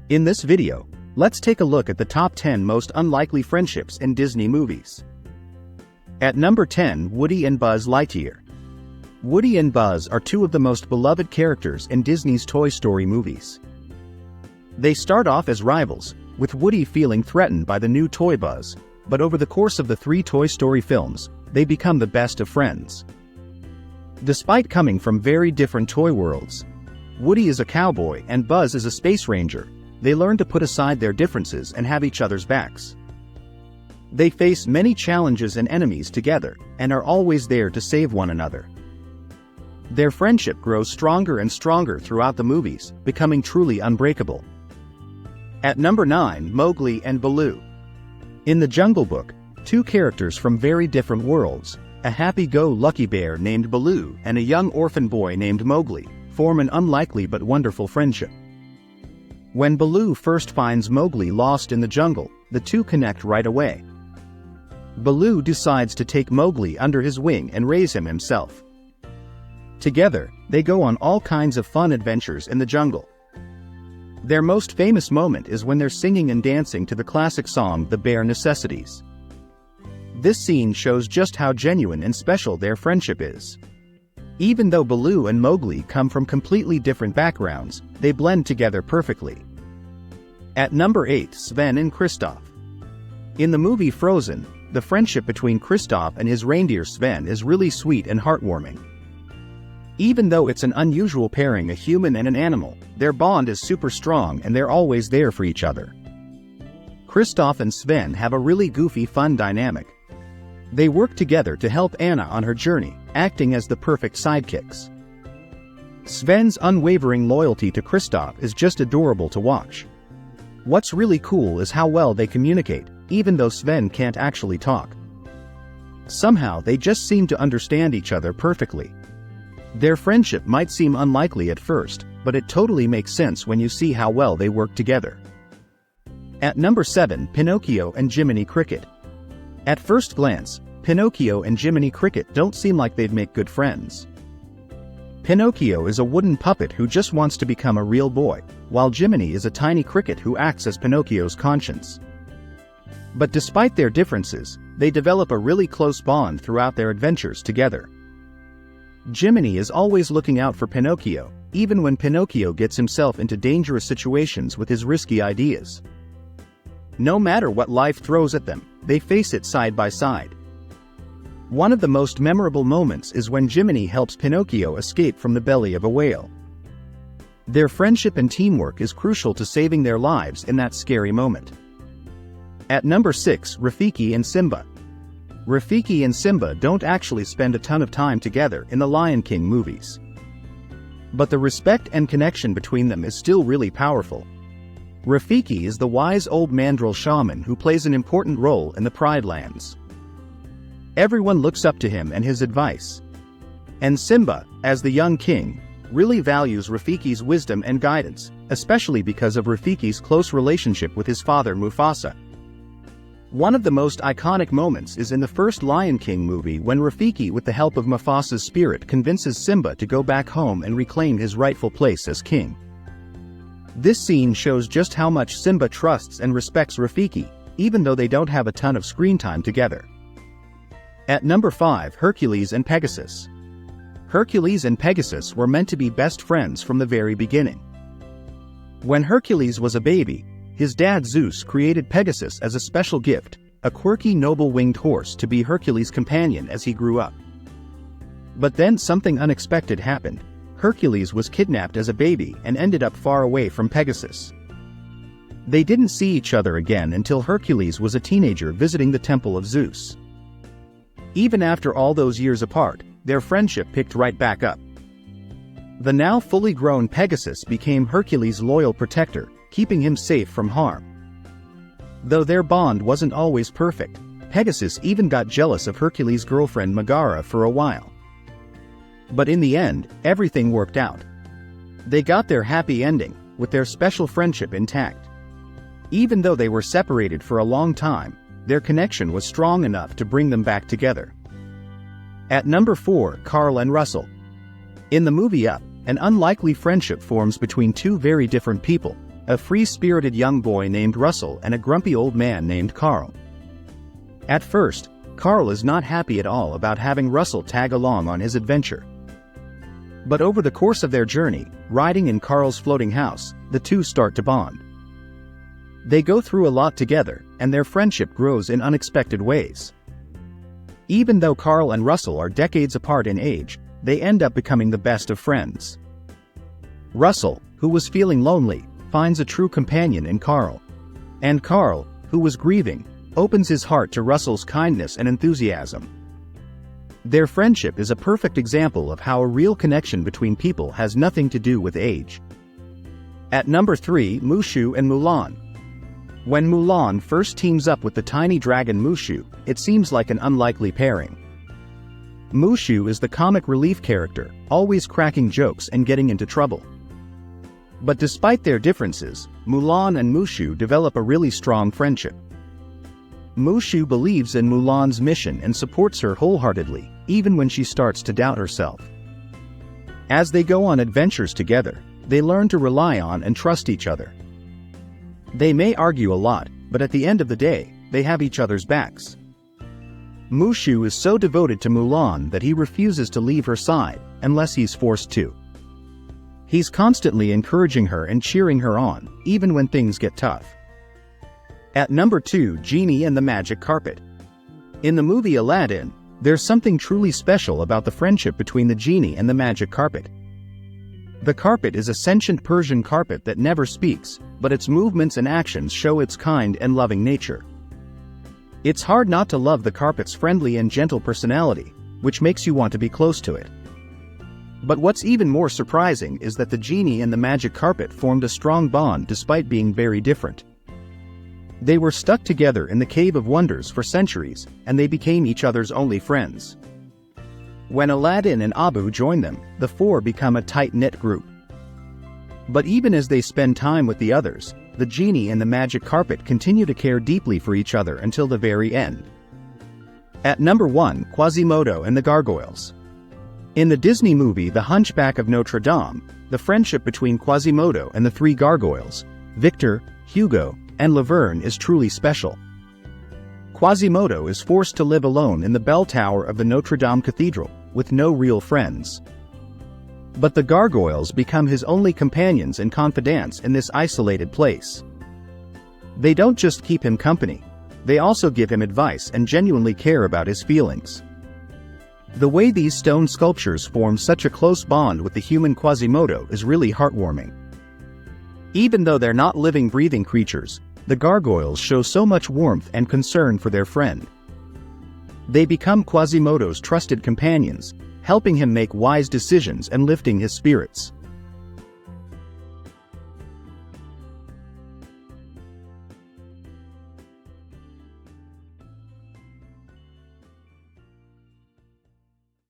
In this video, let's take a look at the top 10 most unlikely friendships in Disney movies. At number 10, Woody and Buzz Lightyear. Woody and Buzz are two of the most beloved characters in Disney's Toy Story movies. They start off as rivals, with Woody feeling threatened by the new toy Buzz, but over the course of the 3 Toy Story films, they become the best of friends. Despite coming from very different toy worlds, Woody is a cowboy and Buzz is a space ranger. They learn to put aside their differences and have each other's backs. They face many challenges and enemies together, and are always there to save one another. Their friendship grows stronger and stronger throughout the movies, becoming truly unbreakable. At number 9, Mowgly and Baloo. In the Jungle Book, two characters from very different worlds, a happy-go-lucky bear named Baloo and a young orphan boy named Mowgli, form an unlikely but wonderful friendship. When Baloo first finds Mowgli lost in the jungle, the two connect right away. Baloo decides to take Mowgli under his wing and raise him himself. Together, they go on all kinds of fun adventures in the jungle. Their most famous moment is when they're singing and dancing to the classic song The Bare Necessities. This scene shows just how genuine and special their friendship is. Even though Baloo and Mowgli come from completely different backgrounds, they blend together perfectly. At number 8, Sven and Kristoff. In the movie Frozen, the friendship between Kristoff and his reindeer Sven is really sweet and heartwarming. Even though it's an unusual pairing, a human and an animal, their bond is super strong and they're always there for each other. Kristoff and Sven have a really goofy, fun dynamic. They work together to help Anna on her journey, acting as the perfect sidekicks. Sven's unwavering loyalty to Kristoff is just adorable to watch. What's really cool is how well they communicate, even though Sven can't actually talk. Somehow they just seem to understand each other perfectly. Their friendship might seem unlikely at first, but it totally makes sense when you see how well they work together. At number 7, Pinocchio and Jiminy Cricket. At first glance, Pinocchio and Jiminy Cricket don't seem like they'd make good friends. Pinocchio is a wooden puppet who just wants to become a real boy, while Jiminy is a tiny cricket who acts as Pinocchio's conscience. But despite their differences, they develop a really close bond throughout their adventures together. Jiminy is always looking out for Pinocchio, even when Pinocchio gets himself into dangerous situations with his risky ideas. No matter what life throws at them, they face it side by side. One of the most memorable moments is when Jiminy helps Pinocchio escape from the belly of a whale. Their friendship and teamwork is crucial to saving their lives in that scary moment. At number 6, Rafiki and Simba. Rafiki and Simba don't actually spend a ton of time together in the Lion King movies. But the respect and connection between them is still really powerful. Rafiki is the wise old mandrill shaman who plays an important role in the Pride Lands. Everyone looks up to him and his advice. And Simba, as the young king, really values Rafiki's wisdom and guidance, especially because of Rafiki's close relationship with his father Mufasa. One of the most iconic moments is in the first Lion King movie when Rafiki, with the help of Mufasa's spirit, convinces Simba to go back home and reclaim his rightful place as king. This scene shows just how much Simba trusts and respects Rafiki, even though they don't have a ton of screen time together. At number 5, Hercules and Pegasus. Hercules and Pegasus were meant to be best friends from the very beginning. When Hercules was a baby, his dad Zeus created Pegasus as a special gift, a quirky noble-winged horse to be Hercules' companion as he grew up. But then something unexpected happened. Hercules was kidnapped as a baby and ended up far away from Pegasus. They didn't see each other again until Hercules was a teenager visiting the temple of Zeus. Even after all those years apart, their friendship picked right back up. The now fully grown Pegasus became Hercules' loyal protector, keeping him safe from harm. Though their bond wasn't always perfect, Pegasus even got jealous of Hercules' girlfriend Megara for a while. But in the end, everything worked out. They got their happy ending, with their special friendship intact. Even though they were separated for a long time, their connection was strong enough to bring them back together. At number 4, Carl and Russell. In the movie Up, an unlikely friendship forms between two very different people, a free-spirited young boy named Russell and a grumpy old man named Carl. At first, Carl is not happy at all about having Russell tag along on his adventure. But over the course of their journey, riding in Carl's floating house, the two start to bond. They go through a lot together, and their friendship grows in unexpected ways. Even though Carl and Russell are decades apart in age, they end up becoming the best of friends. Russell, who was feeling lonely, finds a true companion in Carl. And Carl, who was grieving, opens his heart to Russell's kindness and enthusiasm. Their friendship is a perfect example of how a real connection between people has nothing to do with age. At number 3, Mushu and Mulan. When Mulan first teams up with the tiny dragon Mushu, it seems like an unlikely pairing. Mushu is the comic relief character, always cracking jokes and getting into trouble. But despite their differences, Mulan and Mushu develop a really strong friendship. Mushu believes in Mulan's mission and supports her wholeheartedly, even when she starts to doubt herself. As they go on adventures together, they learn to rely on and trust each other. They may argue a lot, but at the end of the day, they have each other's backs. Mushu is so devoted to Mulan that he refuses to leave her side, unless he's forced to. He's constantly encouraging her and cheering her on, even when things get tough. At number 2, Genie and the Magic Carpet. In the movie Aladdin, there's something truly special about the friendship between the genie and the magic carpet. The carpet is a sentient Persian carpet that never speaks, but its movements and actions show its kind and loving nature. It's hard not to love the carpet's friendly and gentle personality, which makes you want to be close to it. But what's even more surprising is that the genie and the magic carpet formed a strong bond despite being very different. They were stuck together in the Cave of Wonders for centuries, and they became each other's only friends. When Aladdin and Abu join them, the four become a tight-knit group. But even as they spend time with the others, the genie and the magic carpet continue to care deeply for each other until the very end. At number 1, Quasimodo and the Gargoyles. In the Disney movie The Hunchback of Notre Dame, the friendship between Quasimodo and the three gargoyles, Victor, Hugo, and Laverne, is truly special. Quasimodo is forced to live alone in the bell tower of the Notre Dame Cathedral, with no real friends. But the gargoyles become his only companions and confidants in this isolated place. They don't just keep him company, they also give him advice and genuinely care about his feelings. The way these stone sculptures form such a close bond with the human Quasimodo is really heartwarming. Even though they're not living, breathing creatures, the gargoyles show so much warmth and concern for their friend. They become Quasimodo's trusted companions, helping him make wise decisions and lifting his spirits.